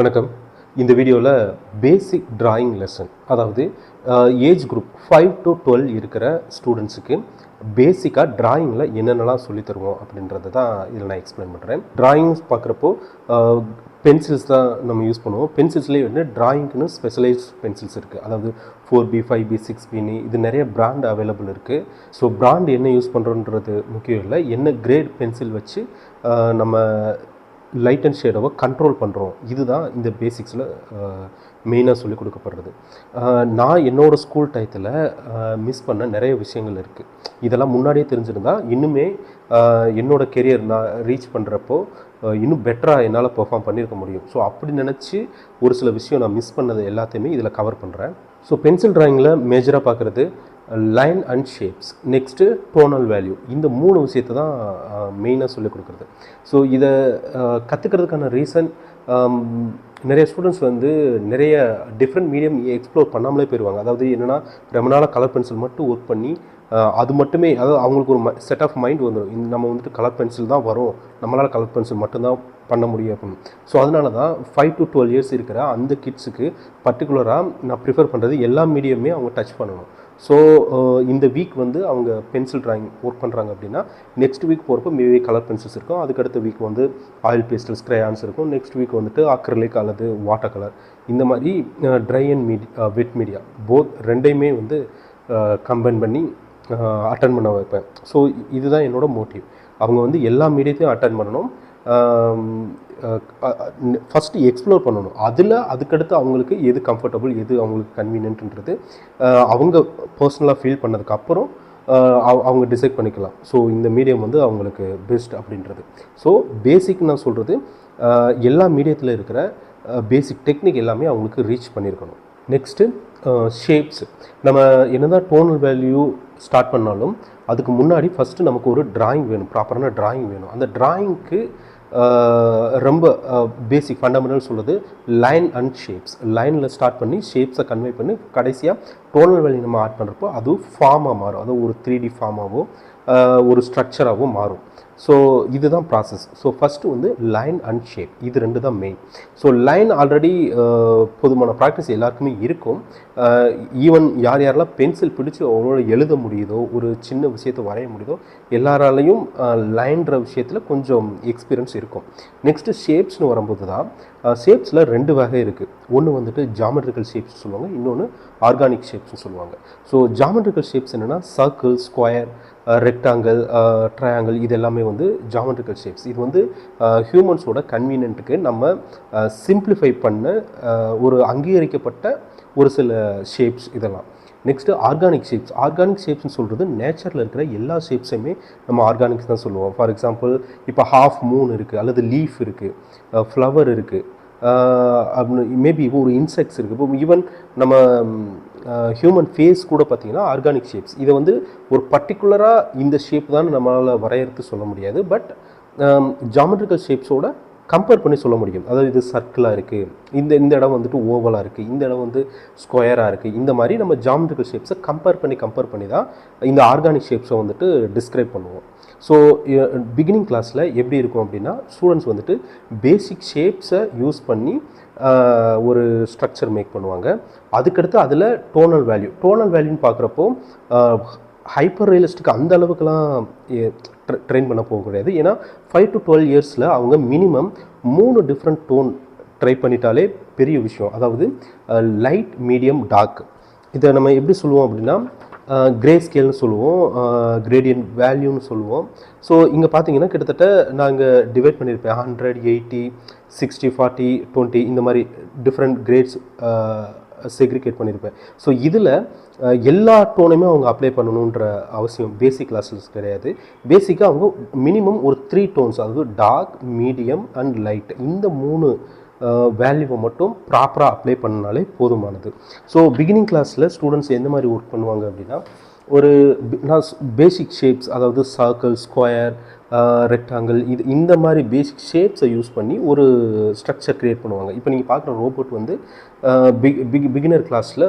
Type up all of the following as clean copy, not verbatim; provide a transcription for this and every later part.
வணக்கம். இந்த வீடியோவில் பேசிக் டிராயிங் லெசன், அதாவது ஏஜ் குரூப் 5 to 12 இருக்கிற ஸ்டூடெண்ட்ஸுக்கு பேசிக்காக டிராயிங்கில் என்னென்னலாம் சொல்லித் தருவோம் அப்படின்றத தான் இதில் நான் எக்ஸ்பிளைன் பண்ணுறேன். டிராயிங்ஸ் பார்க்குறப்போ பென்சில்ஸ் தான் நம்ம யூஸ் பண்ணுவோம். பென்சில்ஸ்லேயே வந்து டிராயிங்க்குன்னு ஸ்பெஷலைஸ்ட் பென்சில்ஸ் இருக்குது. அதாவது 4B 5B 6Bன்னு இது நிறைய பிராண்ட் அவைலபிள் இருக்குது. ஸோ பிராண்ட் என்ன யூஸ் பண்ணுறோன்றது முக்கியம் இல்லை, என்ன கிரேட் பென்சில் வச்சு நம்ம லைட் அண்ட் ஷேடோவை கண்ட்ரோல் பண்ணுறோம். இதுதான் இந்த பேசிக்ஸில் மெயினாக சொல்லிக் கொடுக்கப்படுறது. நான் என்னோடய ஸ்கூல் டயத்தில் மிஸ் பண்ண நிறைய விஷயங்கள் இருக்குது. இதெல்லாம் முன்னாடியே தெரிஞ்சிருந்தால் இன்னுமே என்னோடய கெரியர் நான் ரீச் பண்ணுறப்போ இன்னும் பெட்டராக என்னால் பெர்ஃபார்ம் பண்ணியிருக்க முடியும். ஸோ அப்படி நினச்சி ஒரு சில விஷயம் நான் மிஸ் பண்ணது எல்லாத்தையுமே இதில் கவர் பண்ணுறேன். ஸோ பென்சில் ட்ராயிங்கில் மேஜராக பார்க்குறது line and shapes, next tonal value, இந்த 3 விஷயத்தை தான் மெயினாக சொல்லிக் கொடுக்குறது. ஸோ இதை கற்றுக்கிறதுக்கான ரீசன், நிறைய ஸ்டூடெண்ட்ஸ் வந்து நிறைய டிஃப்ரெண்ட் மீடியம் எக்ஸ்ப்ளோர் பண்ணாமலே போயிடுவாங்க. அதாவது என்னென்னா, ரொம்ப நாளாக கலர் பென்சில் மட்டும் ஒர்க் பண்ணி அது மட்டுமே, அதாவது அவங்களுக்கு ஒரு செட் ஆஃப் மைண்ட் வந்துடும், நம்ம வந்துட்டு கலர் பென்சில் தான் வரும், நம்மளால் கலர் பென்சில் மட்டும்தான் பண்ண முடியும் அப்படின்னு. ஸோ அதனால தான் 5 to 12 இயர்ஸ் இருக்கிற அந்த கிட்ஸுக்கு பர்டிகுலராக நான் ப்ரிஃபர் பண்ணுறது எல்லா மீடியமே அவங்க டச் பண்ணணும். ஸோ இந்த வீக் வந்து அவங்க பென்சில் ட்ராயிங் ஒர்க் பண்ணுறாங்க அப்படின்னா, நெக்ஸ்ட் வீக் போகிறப்போ மேபி கலர் பென்சில்ஸ் இருக்கும், அதுக்கடுத்த வீக் வந்து ஆயில் பேஸ்டல்ஸ் கிரையான்ஸ் இருக்கும், நெக்ஸ்ட் வீக் வந்துட்டு அக்ரிலிக் அல்லது வாட்டர் கலர், இந்த மாதிரி try and wet media both ரெண்டையுமே வந்து கம்பைன் பண்ணி அட்டன் பண்ண வைப்பேன். ஸோ இதுதான் என்னோடய மோட்டிவ். அவங்க வந்து எல்லா மீடியத்தையும் அட்டன் பண்ணணும், ஃபஸ்ட்டு எக்ஸ்ப்ளோர் பண்ணணும். அதுக்கடுத்து அவங்களுக்கு எது கம்ஃபர்டபுள், எது அவங்களுக்கு கன்வீனியன்ட்ன்றது அவங்க பர்சனலாக ஃபீல் பண்ணதுக்கப்புறம் அவங்க டிசைட் பண்ணிக்கலாம். ஸோ இந்த மீடியம் வந்து அவங்களுக்கு பெஸ்ட் அப்படின்றது. ஸோ பேசிக் நான் சொல்கிறது, எல்லா மீடியத்தில் இருக்கிற பேசிக் டெக்னிக் எல்லாமே அவங்களுக்கு ரீச் பண்ணியிருக்கணும். Next shapes. நம்ம என்ன தான் டோனல் வேல்யூ ஸ்டார்ட் பண்ணாலும் அதுக்கு முன்னாடி ஃபஸ்ட்டு நமக்கு ஒரு ட்ராயிங் வேணும், ப்ராப்பரான ட்ராயிங் வேணும். அந்த ட்ராயிங்க்கு ரொம்ப பேசிக் ஃபண்டமெண்டல் சொல்கிறது லைன் அண்ட் ஷேப்ஸ். லைனில் ஸ்டார்ட் பண்ணி ஷேப்ஸை கன்வே பண்ணி கடைசியாக டோனல் வேல்யூ நம்ம ஆட் பண்ணுறப்போ அது ஃபார்மாக மாறும், அது ஒரு 3D ஃபார்மாகவோ ஒரு ஸ்ட்ரக்சராகவும் மாறும். ஸோ இதுதான் ப்ராசஸ். ஸோ ஃபஸ்ட்டு வந்து லைன் அண்ட் ஷேப், இது 2 தான் மெயின். ஸோ லைன் ஆல்ரெடி போதுமான ப்ராக்டிஸ் எல்லாருக்குமே இருக்கும். ஈவன் யாரெல்லாம் பென்சில் பிடிச்சி அவங்களோட எழுத முடியுதோ, ஒரு சின்ன விஷயத்தை வரைய முடியுதோ, எல்லாராலையும் லைன்ற விஷயத்தில் கொஞ்சம் எக்ஸ்பீரியன்ஸ் இருக்கும். நெக்ஸ்ட்டு ஷேப்ஸ்னு வரும்போது தான், ஷேப்ஸில் 2 வகை இருக்குது. ஒன்று வந்துட்டு ஜாமெட்ரிக்கல் ஷேப்ஸ் சொல்லுவாங்க, இன்னொன்று ஆர்கானிக் ஷேப்ஸ்னு சொல்லுவாங்க. ஸோ ஜாமெட்ரிக்கல் ஷேப்ஸ் என்னென்னா சர்க்கிள், ஸ்கொயர், ரெக்டாங்கிள், ட்ரையாங்கிள், இது எல்லாமே வந்து ஜாமெட்ரிக்கல் ஷேப்ஸ். இது வந்து ஹியூமன்ஸோட கன்வீனியன்ட்டுக்கு நம்ம சிம்பிளிஃபை பண்ண ஒரு அங்கீகரிக்கப்பட்ட ஒரு சில ஷேப்ஸ் இதெல்லாம். Next organic shapes. ஆர்கானிக் ஷேப்ஸ்னு சொல்கிறது நேச்சரில் இருக்கிற எல்லா ஷேப்ஸையுமே நம்ம ஆர்கானிக்ஸ் தான் சொல்லுவோம். ஃபார் எக்ஸாம்பிள், இப்போ ஹாஃப் மூன் இருக்குது, அல்லது லீஃப் இருக்குது, ஃப்ளவர் இருக்குது, மேபி ஒரு இன்செக்ட்ஸ் இருக்குது. இப்போ ஈவன் நம்ம ஹியூமன் ஃபேஸ் கூட பார்த்திங்கன்னா ஆர்கானிக் ஷேப்ஸ். இதை வந்து ஒரு பர்டிகுலராக இந்த ஷேப் தான் நம்மளால் வரையறுத்து சொல்ல முடியாது, பட் ஜாமெட்ரிக்கல் ஷேப்ஸோட கம்பேர் பண்ணி சொல்ல முடியும். அதாவது இது சர்க்கிளாக இருக்குது, இந்த இடம் வந்துட்டு ஓவலாக இருக்குது, இந்த இடம் வந்து ஸ்கொயராக இருக்குது, இந்த மாதிரி நம்ம ஜாமெட்ரிக்கல் ஷேப்ஸை கம்பேர் பண்ணி தான் இந்த ஆர்கானிக் ஷேப்ஸை வந்துட்டு டிஸ்கிரைப் பண்ணுவோம். ஸோ பிகினிங் கிளாஸில் எப்படி இருக்கும் அப்படின்னா, ஸ்டூடெண்ட்ஸ் வந்துட்டு பேசிக் ஷேப்ஸை யூஸ் பண்ணி ஒரு ஸ்ட்ரக்சர் மேக் பண்ணுவாங்க. அதுக்கடுத்து அதில் டோனல் வேல்யூன்னு பார்க்குறப்போ ஹைப்பர் ரியலிஸ்டிக் அந்த அளவுக்குலாம் ட்ரெயின் பண்ண போக கிடையாது. ஏன்னா 5 to 12 இயர்ஸில் அவங்க மினிமம் 3 டிஃப்ரெண்ட் டோன் ட்ரை பண்ணிட்டாலே பெரிய விஷயம். அதாவது லைட், மீடியம், டார்க். இதை நம்ம எப்படி சொல்லுவோம் அப்படின்னா, கிரே ஸ்கேல்னு சொல்லுவோம், கிரேடியன்ட் வேல்யூன்னு சொல்லுவோம். ஸோ இங்கே பார்த்தீங்கன்னா கிட்டத்தட்ட நாங்கள் டிவைட் பண்ணியிருப்பேன் 100, 80, 60, 40, 20 இந்த மாதிரி டிஃப்ரெண்ட் கிரேட்ஸ் செக்ரிகேட் பண்ணியிருப்பேன். ஸோ இதில் எல்லா டோனையுமே அவங்க அப்ளை பண்ணணுன்ற அவசியம் பேசிக் கிளாஸஸ் கிடையாது. பேசிக்காக அவங்க மினிமம் ஒரு 3 டோன்ஸ், அதாவது டார்க், மீடியம் அண்ட் லைட், இந்த 3 வேல்யூவை மட்டும் ப்ராப்பராக அப்ளை பண்ணாலே போதுமானது. ஸோ பிகினிங் கிளாஸில் ஸ்டூடெண்ட்ஸ் எந்த மாதிரி ஒர்க் பண்ணுவாங்க அப்படின்னா, ஒரு பேசிக் ஷேப்ஸ், அதாவது சர்க்கிள், ஸ்கொயர், ரெக்டாங்கிள், இந்த மாதிரி பேசிக் ஷேப்ஸை யூஸ் பண்ணி ஒரு ஸ்ட்ரக்சர் க்ரியேட் பண்ணுவாங்க. இப்போ நீங்கள் பார்க்குற ரோபோட் வந்து பிகினர் கிளாஸில்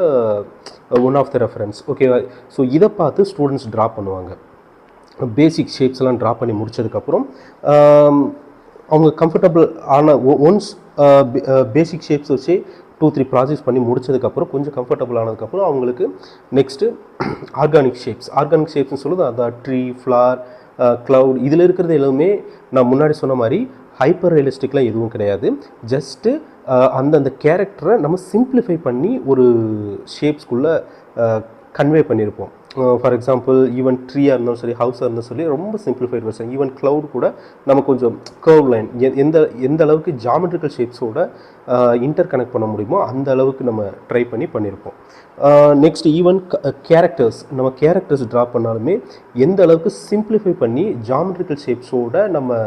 ஒன் ஆஃப் த ரெஃபரன்ஸ், ஓகேவா? ஸோ இதை பார்த்து ஸ்டூடெண்ட்ஸ் ட்ரா பண்ணுவாங்க. பேசிக் ஷேப்ஸ்லாம் ட்ரா பண்ணி முடித்ததுக்கப்புறம் அவங்க கம்ஃபர்டபுள் ஆன ஒன்ஸ் பேசிக் ஷேப்ஸ் வச்சு 2-3 ப்ராஜெக்ட்ஸ் பண்ணி முடிச்சதுக்கப்புறம் கொஞ்சம் கம்ஃபர்டபுள் ஆனதுக்கப்புறம் அவங்களுக்கு நெக்ஸ்ட்டு ஆர்கானிக் ஷேப்ஸ்னு சொல்லுது அதான் ட்ரீ, ஃப்ளார், க்ளவுட், இதில் இருக்கிறது எல்லாமே நான் முன்னாடி சொன்ன மாதிரி ஹைப்பர் ரியலிஸ்டிக்லாம் எதுவும் கிடையாது. ஜஸ்ட்டு அந்தந்த கேரக்டரை நம்ம சிம்பிளிஃபை பண்ணி ஒரு ஷேப்ஸ்குள்ளே கன்வே பண்ணியிருப்போம். ஃபார் எக்ஸாம்பிள் ஈவன் ட்ரீயாக இருந்தாலும் சரி, ஹவுஸாக இருந்தாலும் சரி, ரொம்ப சிம்பிளிஃபைட் வெர்ஷன். ஈவன் க்ளவுட் கூட நம்ம கொஞ்சம் கர்வ் லைன் எந்த அளவுக்கு ஜாமெட்ரிக்கல் ஷேப்ஸோட இன்டர் கனெக்ட் பண்ண முடியுமோ அந்த அளவுக்கு நம்ம ட்ரை பண்ணியிருப்போம். நெக்ஸ்ட் ஈவன் நம்ம கேரக்டர்ஸ் ட்ரா பண்ணாலுமே எந்த அளவுக்கு சிம்பிளிஃபை பண்ணி ஜாமெட்ரிக்கல் ஷேப்ஸோட நம்ம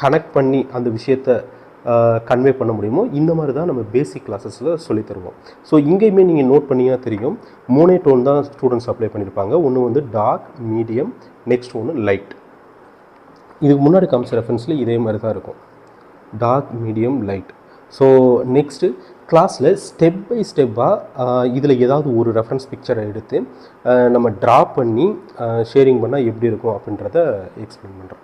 கனெக்ட் பண்ணி அந்த விஷயத்தை கன்வே பண்ண முடியுமோ இந்த மாதிரி தான் நம்ம பேசிக் கிளாஸஸில் சொல்லித் தருவோம். ஸோ இங்கேயுமே நீங்கள் நோட் பண்ணிங்கன்னா தெரியும், 3 டோன் தான் ஸ்டூடெண்ட்ஸ் அப்ளை பண்ணியிருப்பாங்க. ஒன்று வந்து டார்க், மீடியம், நெக்ஸ்ட் ஒன்று லைட். இதுக்கு முன்னாடி காமிச்ச ரெஃபரன்ஸில் இதே மாதிரி தான் இருக்கும், dark, medium, light. So next கிளாஸில் ஸ்டெப் பை ஸ்டெப்பாக இதில் ஏதாவது ஒரு ரெஃபரன்ஸ் பிக்சரை எடுத்து நம்ம ட்ரா பண்ணி ஷேரிங் பண்ணால் எப்படி இருக்கும் அப்படின்றத எக்ஸ்பிளைன் பண்ணுறோம்.